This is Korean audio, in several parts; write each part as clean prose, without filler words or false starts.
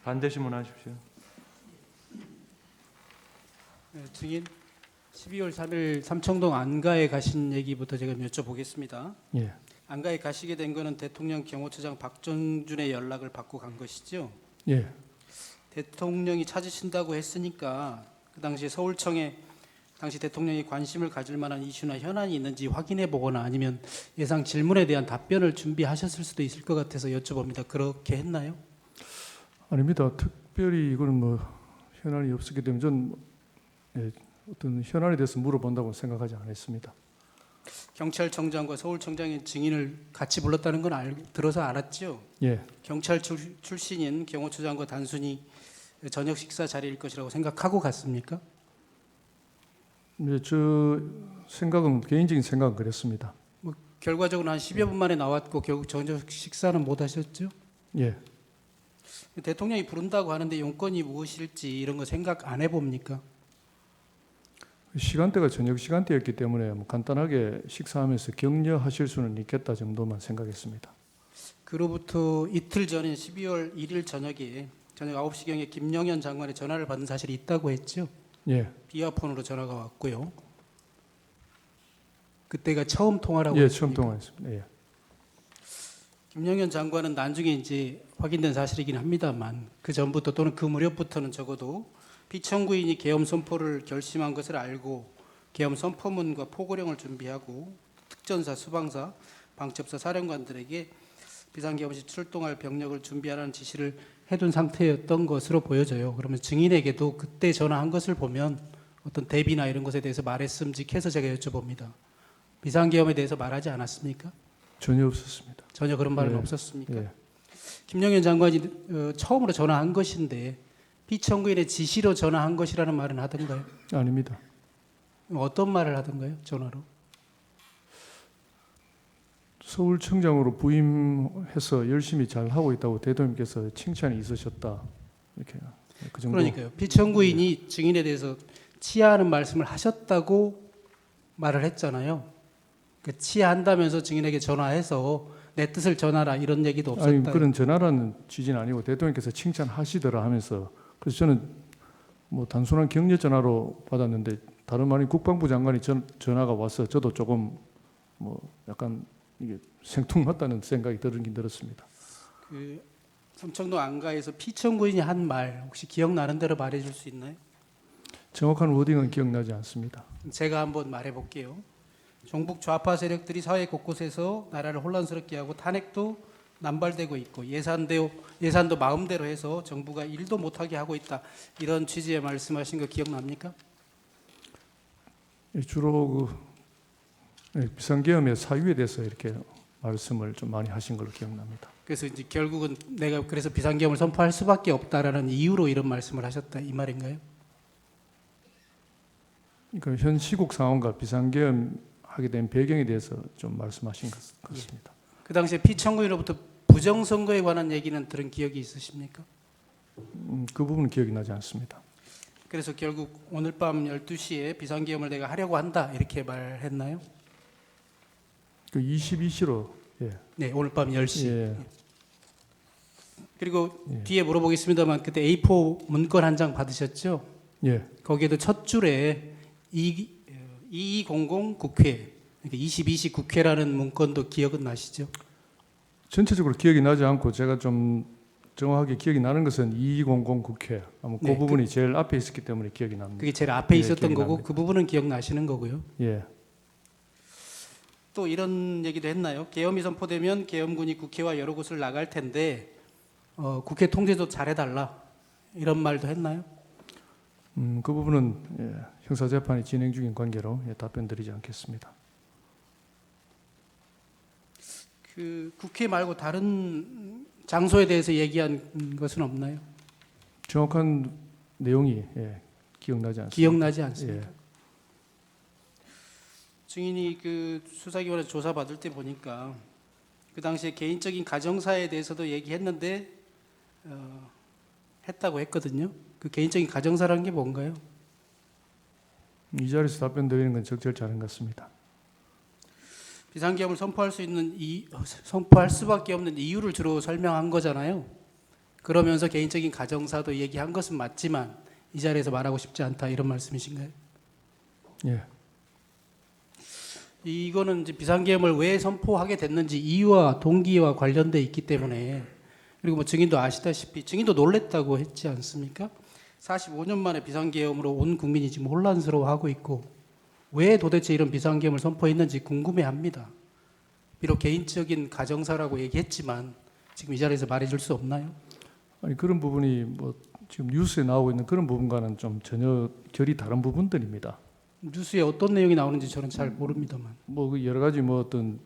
반대 신문하십시오. 네, 증인 12월 3일 삼청동 안가에 가신 얘기부터 제가 여쭤보겠습니다. 예, 안가에 가시게 된 거는 대통령 경호처장 박정준의 연락을 받고 간 것이죠. 예, 대통령이 찾으신다고 했으니까 그 당시에 서울청에 당시 대통령이 관심을 가질 만한 이슈나 현안이 있는지 확인해 보거나 아니면 예상 질문에 대한 답변을 준비하셨을 수도 있을 것 같아서 여쭤봅니다. 그렇게 했나요? 아닙니다. 특별히 이거는 뭐 현안이 없었기 때문에 전 어떤 현안에 대해서 물어본다고 생각하지 않았습니다. 경찰청장과 서울청장의 증인을 같이 불렀다는 건 들어서 알았죠. 예, 경찰 출신인 경호처장과 단순히 저녁 식사 자리일 것이라고 생각하고 갔습니까? 저 생각은 개인적인 생각은 그랬습니다. 뭐 결과적으로 한 10여 분 만에 나왔고 결국 저녁 식사는 못 하셨죠? 예, 대통령이 부른다고 하는데 용건이 무엇일지 이런 거 생각 안 해봅니까? 시간대가 저녁 시간대였기 때문에 뭐 간단하게 식사하면서 격려하실 수는 있겠다 정도만 생각했습니다. 그로부터 이틀 전인 12월 1일 저녁에 저녁 9시경에 김영현 장관의 전화를 받은 사실이 있다고 했죠? 예, 비아폰으로 전화가 왔고요. 그때가 처음 통화라고 예, 했습니까? 처음 통화했습니다. 예, 김영현 장관은 나중에 이제 확인된 사실이긴 합니다만 그 전부터 또는 그 무렵부터는 적어도 피청구인이 계엄 선포를 결심한 것을 알고 계엄 선포문과 포고령을 준비하고 특전사, 수방사, 방첩사 사령관들에게 비상계엄 시 출동할 병력을 준비하라는 지시를 해둔 상태였던 것으로 보여져요. 그러면 증인에게도 그때 전화한 것을 보면 어떤 대비나 이런 것에 대해서 말했음직해서 제가 여쭤봅니다. 비상계엄에 대해서 말하지 않았습니까? 전혀 없었습니다. 전혀 그런 말은 예, 없었습니까? 예. 김영현 장관이 처음으로 전화한 것인데 피청구인의 지시로 전화한 것이라는 말은 하던가요? 아닙니다. 어떤 말을 하던가요? 전화로? 서울청장으로 부임해서 열심히 잘 하고 있다고 대통령께서 칭찬이 있으셨다. 이렇게 그 정도. 그러니까요. 피청구인이 증인에 대해서 치하하는 말씀을 하셨다고 말을 했잖아요. 그 치하한다면서 증인에게 전화해서 내 뜻을 전하라 이런 얘기도 없었다. 아니 그런 전화라는 취지는 아니고 대통령께서 칭찬하시더라 하면서 그래서 저는 뭐 단순한 격려 전화로 받았는데 다름 아닌 국방부 장관이 전화가 와서 저도 조금 뭐 약간 이게 생뚱맞다는 생각이 들긴 들었습니다. 그 삼청동 안가에서 피청구인이 한 말 혹시 기억나는 대로 말해줄 수 있나요? 정확한 워딩은 기억나지 않습니다. 제가 한번 말해볼게요. 종북 좌파 세력들이 사회 곳곳에서 나라를 혼란스럽게 하고 탄핵도 남발되고 있고 예산도 마음대로 해서 정부가 일도 못하게 하고 있다. 이런 취지의 말씀하신 거 기억납니까? 주로 비상계엄의 사유에 대해서 이렇게 말씀을 좀 많이 하신 걸로 기억납니다. 그래서 이제 결국은 내가 그래서 비상계엄을 선포할 수밖에 없다라는 이유로 이런 말씀을 하셨다 이 말인가요? 그러니까 현 시국 상황과 비상계엄 하게 된 배경에 대해서 좀 말씀하신 것 같습니다. 그 당시에 피청구인으로부터 부정선거에 관한 얘기는 들은 기억이 있으십니까? 그 부분은 기억이 나지 않습니다. 그래서 결국 오늘 밤 12시에 비상계엄을 내가 하려고 한다 이렇게 말했나요? 그 22시로 네, 오늘 밤 10시. 예. 그리고 예. 뒤에 물어보겠습니다만 그때 A4 문건 한 장 받으셨죠? 예, 거기에도 첫 줄에 2200 국회, 그러니까 22시 국회라는 문건도 기억은 나시죠? 전체적으로 기억이 나지 않고 제가 좀 정확하게 기억이 나는 것은 2200 국회 아마 그 네, 부분이 제일 앞에 있었기 때문에 기억이 납니다. 그게 제일 앞에 예, 있었던 기억이 거고 납니다. 그 부분은 기억나시는 거고요. 예, 또 이런 얘기도 했나요? 계엄이 선포되면 계엄군이 국회와 여러 곳을 나갈 텐데 국회 통제도 잘해달라 이런 말도 했나요? 그 부분은 형사 재판이 진행 중인 관계로 답변드리지 않겠습니다. 그 국회 말고 다른 장소에 대해서 얘기한 것은 없나요? 정확한 내용이 기억나지 않습니다. 기억나지 않습니까? 예. 증인이 그 수사기관에서 조사받을 때 보니까 그 당시에 개인적인 가정사에 대해서도 얘기했는데 했다고 했거든요. 그 개인적인 가정사라는 게 뭔가요? 이 자리에서 답변드리는 건 적절치 않은 것 같습니다. 비상계엄을 선포할 수밖에 없는 이유를 주로 설명한 거잖아요. 그러면서 개인적인 가정사도 얘기한 것은 맞지만 이 자리에서 말하고 싶지 않다 이런 말씀이신가요? 예. 이거는 이제 비상계엄을 왜 선포하게 됐는지 이유와 동기와 관련돼 있기 때문에 그리고 뭐 증인도 아시다시피 증인도 놀랬다고 했지 않습니까? 45년 만에 비상계엄으로 온 국민이 지금 혼란스러워하고 있고 왜 도대체 이런 비상계엄을 선포했는지 궁금해합니다. 비록 개인적인 가정사라고 얘기했지만 지금 이 자리에서 말해줄 수 없나요? 아니 그런 부분이 뭐 지금 뉴스에 나오고 있는 그런 부분과는 좀 전혀 결이 다른 부분들입니다. 뉴스에 어떤 내용이 나오는지 저는 잘 모릅니다만 뭐그 여러 가지 뭐 어떤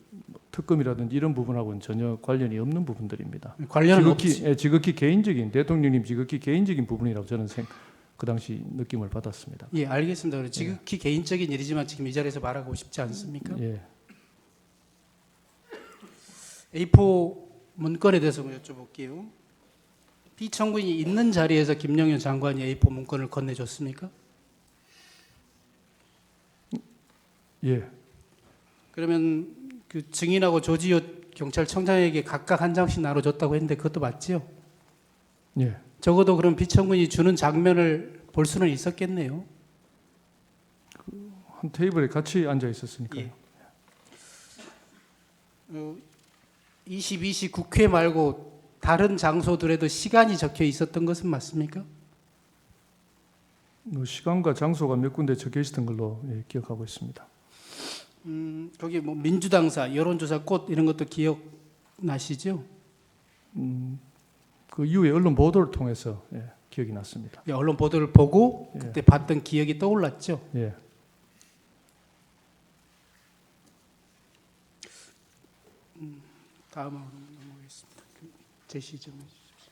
특검이라든지 이런 부분하고는 전혀 관련이 없는 부분들입니다. 관련은 없지. 지극히 개인적인 대통령님 지극히 개인적인 부분이라고 저는 그 당시 느낌을 받았습니다. 예, 알겠습니다. 그래, 지극히 개인적인 일이지만 지금 이 자리에서 말하고 싶지 않습니까? 예. A4 문건에 대해서 한번 여쭤볼게요. 피청구인이 있는 자리에서 김영현 장관이 A4 문건을 건네줬습니까? 예. 그러면 그 증인하고 조지호 경찰청장에게 각각 한 장씩 나눠줬다고 했는데 그것도 맞지요? 예. 적어도 그럼 피청구인이 주는 장면을 볼 수는 있었겠네요. 한 테이블에 같이 앉아 있었으니까요. 예. 22시 국회 말고 다른 장소들에도 시간이 적혀 있었던 것은 맞습니까? 뭐 시간과 장소가 몇 군데 적혀 있었던 걸로 기억하고 있습니다. 거기 뭐 민주당사, 여론조사 꽃 이런 것도 기억나시죠? 그 이후에 언론 보도를 통해서 기억이 났습니다. 예, 언론 보도를 보고 예. 그때 봤던 기억이 떠올랐죠. 예. 다음으로 넘어가겠습니다. 제시 좀 해주십시오.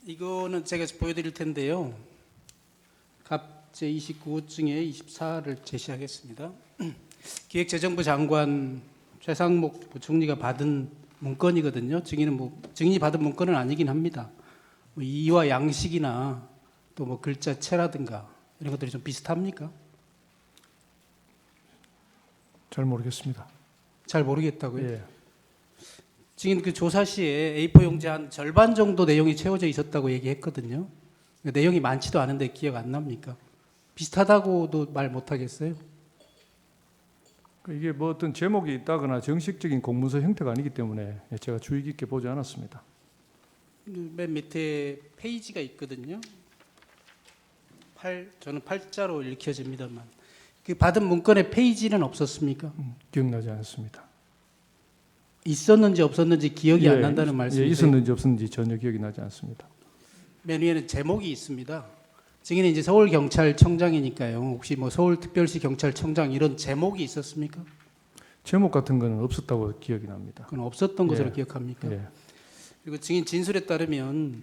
이거는 제가 보여드릴 텐데요. 갑 제29호증에 24를 제시하겠습니다. 기획재정부 장관 최상목 부총리가 받은 문건이거든요. 증인이 받은 문건은 아니긴 합니다. 뭐 이와 양식이나 또 뭐 글자체라든가 이런 것들이 좀 비슷합니까? 잘 모르겠습니다. 잘 모르겠다고요. 예. 증인 그 조사 시에 A4 용지 한 절반 정도 내용이 채워져 있었다고 얘기했거든요. 그러니까 내용이 많지도 않은데 기억 안 납니까? 비슷하다고도 말 못하겠어요. 이게 뭐 어떤 제목이 있다거나 정식적인 공문서 형태가 아니기 때문에 제가 주의 깊게 보지 않았습니다. 맨 밑에 페이지가 있거든요. 저는 8자로 읽혀집니다만 그 받은 문건에 페이지는 없었습니까? 기억나지 않습니다. 있었는지 없었는지 기억이 안 난다는 말씀이세요? 있었는지 없었는지 전혀 기억이 나지 않습니다. 맨 위에는 제목이 있습니다. 증인은 이제 서울경찰청장이니까요. 혹시 뭐 서울특별시 경찰청장 이런 제목이 있었습니까? 제목 같은 거는 없었다고 기억이 납니다. 그건 없었던 것으로 예. 기억합니까? 예. 그리고 증인 진술에 따르면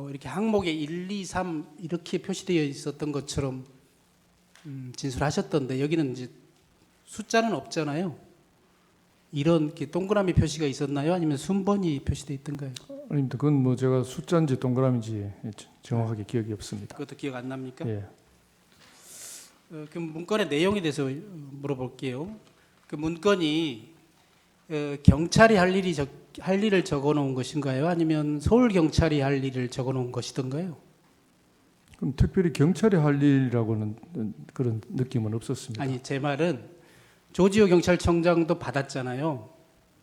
이렇게 항목에 1, 2, 3 이렇게 표시되어 있었던 것처럼 진술하셨던데 여기는 이제 숫자는 없잖아요. 이런 이렇게 동그라미 표시가 있었나요? 아니면 순번이 표시되어 있던가요? 아닙니다. 그건 뭐 제가 숫자인지 동그라미인지 정확하게 기억이 없습니다. 그것도 기억 안 납니까? 예. 그 문건의 내용에 대해서 물어볼게요. 그 문건이 경찰이 할 일을 적어놓은 것인가요? 아니면 서울 경찰이 할 일을 적어놓은 것이던가요? 그럼 특별히 경찰이 할 일이라고는 그런 느낌은 없었습니다. 아니 제 말은 조지호 경찰청장도 받았잖아요.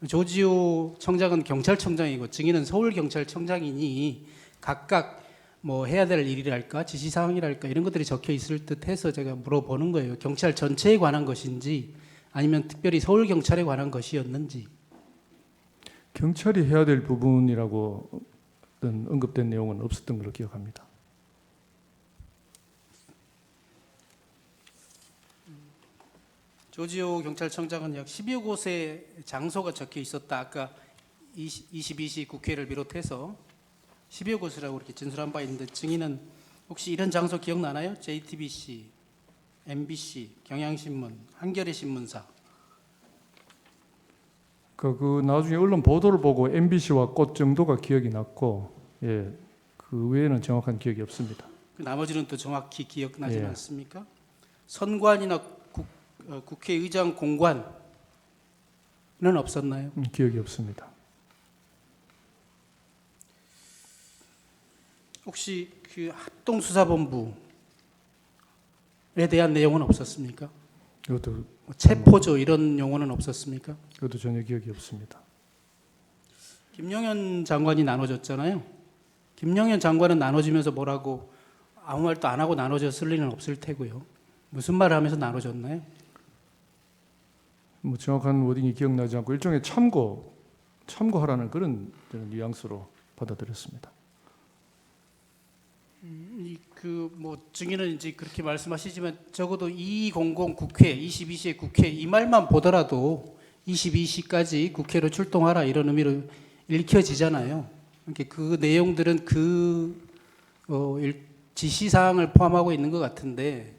조지호 청장은 경찰청장이고 증인은 서울 경찰청장이니 각각 뭐 해야 될 일이랄까 지시사항이랄까 이런 것들이 적혀 있을 듯해서 제가 물어보는 거예요. 경찰 전체에 관한 것인지 아니면 특별히 서울 경찰에 관한 것이었는지. 경찰이 해야 될 부분이라고 어떤 언급된 내용은 없었던 걸로 기억합니다. 조지호 경찰청장은 약 10여 곳의 장소가 적혀 있었다. 아까 22시 국회를 비롯해서 10여 곳이라고 이렇게 진술한 바 있는데 증인은 혹시 이런 장소 기억나나요? JTBC, MBC, 경향신문, 한겨레 신문사. 그 나중에 언론 보도를 보고 MBC와 꽃 정도가 기억이 났고, 그 외에는 정확한 기억이 없습니다. 그 나머지는 또 정확히 기억나지는 예. 않습니까? 선관이나 국회의장 공관은 없었나요? 기억이 없습니다. 혹시 그 합동수사본부에 대한 내용은 없었습니까? 이것도 뭐 체포조 이런 용어는 없었습니까? 이것도 전혀 기억이 없습니다. 김영현 장관이 나눠줬잖아요. 김영현 장관은 나눠주면서 뭐라고 아무 말도 안 하고 나눠줬을 리는 없을 테고요. 무슨 말을 하면서 나눠줬나요? 뭐 정확한 워딩이 기억나지 않고 일종의 참고하라는 그런 저는 뉘앙스로 받아들였습니다. 뭐 증인은 이제 그렇게 말씀하시지만 적어도 200 국회, 22시의 국회 이 말만 보더라도 22시까지 국회로 출동하라 이런 의미로 읽혀지잖아요. 그러니까 그 내용들은 지시 사항을 포함하고 있는 것 같은데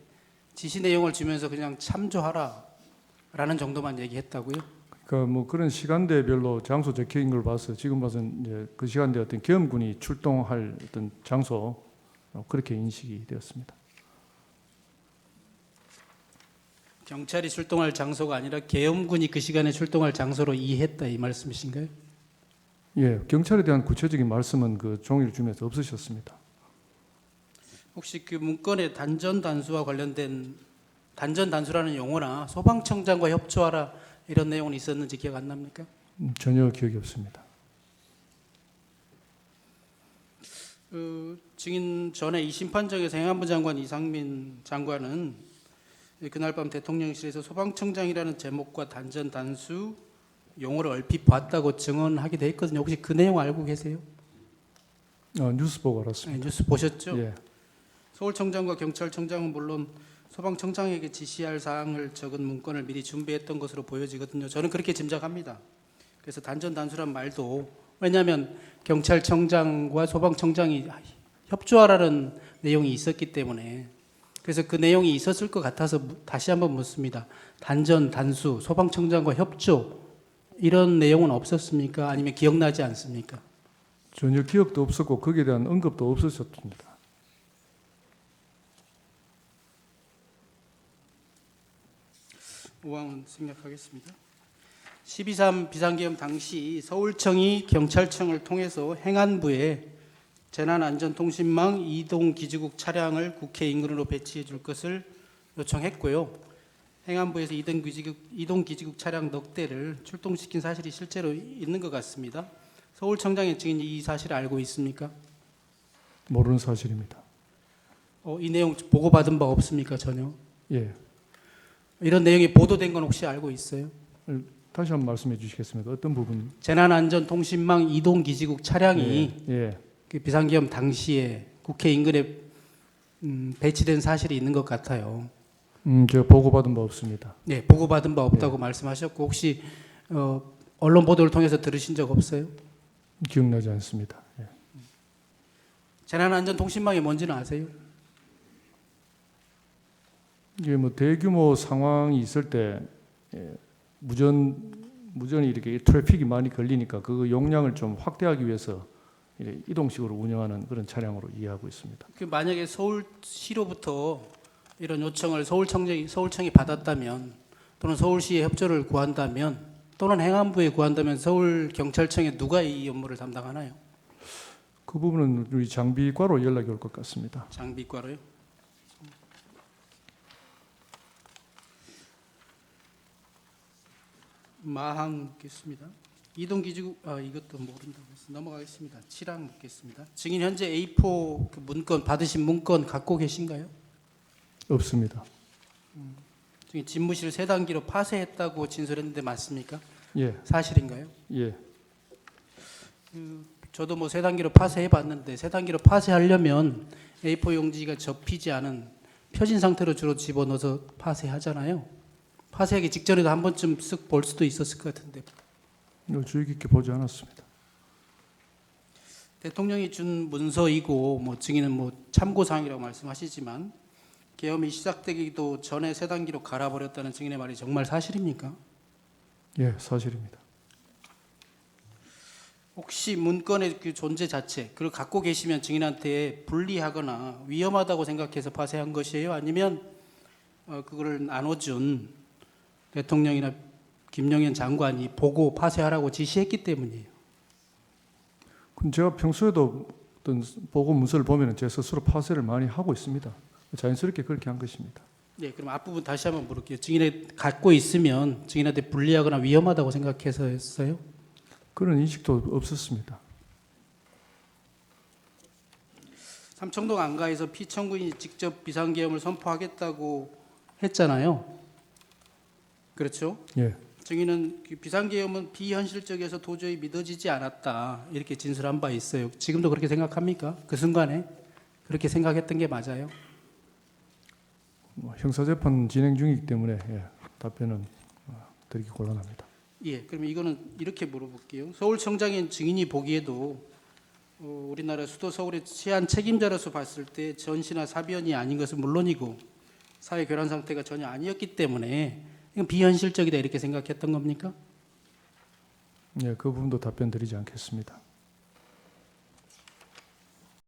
지시 내용을 주면서 그냥 참조하라라는 정도만 얘기했다고요? 그러니까 뭐 그런 시간대별로 장소 적혀 있는 걸 봐서 지금 봐서는 이제 그 시간대 어떤 계엄군이 출동할 어떤 장소 그렇게 인식이 되었습니다. 경찰이 출동할 장소가 아니라 계엄군이 그 시간에 출동할 장소로 이해했다 이 말씀이신가요? 예, 경찰에 대한 구체적인 말씀은 그 종이를 주면서 없으셨습니다. 혹시 그 문건에 단전 단수와 관련된 단전 단수라는 용어나 소방청장과 협조하라 이런 내용은 있었는지 기억 안 납니까? 전혀 기억이 없습니다. 증인 전에 이 심판정에서 행안부 장관 이상민 장관은 그날 밤 대통령실에서 소방청장이라는 제목과 단전 단수 용어를 얼핏 봤다고 증언하기도 했거든요. 혹시 그 내용 알고 계세요? 뉴스 보고 알았습니다. 네, 뉴스 보셨죠? 예, 서울청장과 경찰청장은 물론 소방청장에게 지시할 사항을 적은 문건을 미리 준비했던 것으로 보여지거든요. 저는 그렇게 짐작합니다. 그래서 단전 단수란 말도 왜냐하면 경찰청장과 소방청장이 협조하라는 내용이 있었기 때문에 그래서 그 내용이 있었을 것 같아서 다시 한번 묻습니다. 단전 단수 소방청장과 협조 이런 내용은 없었습니까? 아니면 기억나지 않습니까? 전혀 기억도 없었고 거기에 대한 언급도 없었습니다. 오왕은 생략하겠습니다. 12.3 비상계엄 당시 서울청이 경찰청을 통해서 행안부에 재난안전통신망 이동기지국 차량을 국회 인근으로 배치해 줄 것을 요청했고요. 행안부에서 이동기지국 차량 넉 대를 출동시킨 사실이 실제로 있는 것 같습니다. 서울청장의 증인이 이 사실을 알고 있습니까? 모르는 사실입니다. 이 내용 보고받은 바 없습니까? 전혀? 예, 이런 내용이 보도된 건 혹시 알고 있어요? 다시 한번 말씀해 주시겠습니까? 어떤 부분? 재난안전통신망 이동기지국 차량이 예, 그 비상계엄 당시에 국회 인근에 배치된 사실이 있는 것 같아요. 제가 보고받은 바 없습니다. 네, 보고받은 바 없다고 말씀하셨고 혹시 언론 보도를 통해서 들으신 적 없어요? 기억나지 않습니다. 예. 재난안전통신망이 뭔지는 아세요? 이게 뭐 대규모 상황이 있을 때 무전이 이렇게 트래픽이 많이 걸리니까 그 용량을 좀 확대하기 위해서 이동식으로 운영하는 그런 차량으로 이해하고 있습니다. 그 만약에 서울시로부터 이런 요청을 서울청이 받았다면 또는 서울시의 협조를 구한다면 또는 행안부에 구한다면 서울경찰청에 누가 이 업무를 담당하나요? 그 부분은 우리 장비과로 연락이 올 것 같습니다. 장비과로요? 마항 묻겠습니다. 이동기지국 이것도 모른다고 해서 넘어가겠습니다. 7항 묻겠습니다. 증인 현재 A4 그 문건 받으신 문건 갖고 계신가요? 없습니다. 증인 집무실 세 단기로 파쇄했다고 진술했는데 맞습니까? 예, 사실인가요? 예. 저도 뭐 세 단기로 파쇄해봤는데 세 단기로 파쇄하려면 A4 용지가 접히지 않은 펴진 상태로 주로 집어넣어서 파쇄하잖아요. 파쇄하기 직전에도 한 번쯤 쓱 볼 수도 있었을 것 같은데 이걸 주의 깊게 보지 않았습니다. 대통령이 준 문서이고 뭐 증인은 뭐 참고사항이라고 말씀하시지만 계엄이 시작되기도 전에 세 단기로 갈아버렸다는 증인의 말이 정말 사실입니까? 예, 사실입니다. 혹시 문건의 그 존재 자체, 그걸 갖고 계시면 증인한테 불리하거나 위험하다고 생각해서 파쇄한 것이에요? 아니면 그거를 나눠준 대통령이나 김영현 장관이 보고 파쇄하라고 지시했기 때문이에요? 그럼 제가 평소에도 어떤 보고 문서를 보면은 제 스스로 파쇄를 많이 하고 있습니다. 자연스럽게 그렇게 한 것입니다. 네, 그럼 앞부분 다시 한번 물을게요. 증인이 갖고 있으면 증인한테 불리하거나 위험하다고 생각해서 했어요? 그런 인식도 없었습니다. 삼청동 안가에서 피청구인이 직접 비상계엄을 선포하겠다고 했잖아요. 그렇죠? 예, 증인은 그 비상계엄은 비현실적이어서 도저히 믿어지지 않았다 이렇게 진술한 바 있어요. 지금도 그렇게 생각합니까? 그 순간에 그렇게 생각했던 게 맞아요? 뭐 형사재판 진행 중이기 때문에 답변은 드리기 곤란합니다. 예, 그러면 이거는 이렇게 물어볼게요. 서울청장인 증인이 보기에도 우리나라 수도 서울의 치안 책임자로서 봤을 때 전시나 사변이 아닌 것은 물론이고 사회 교란 상태가 전혀 아니었기 때문에 이건 비현실적이다 이렇게 생각했던 겁니까? 예, 그 부분도 답변 드리지 않겠습니다.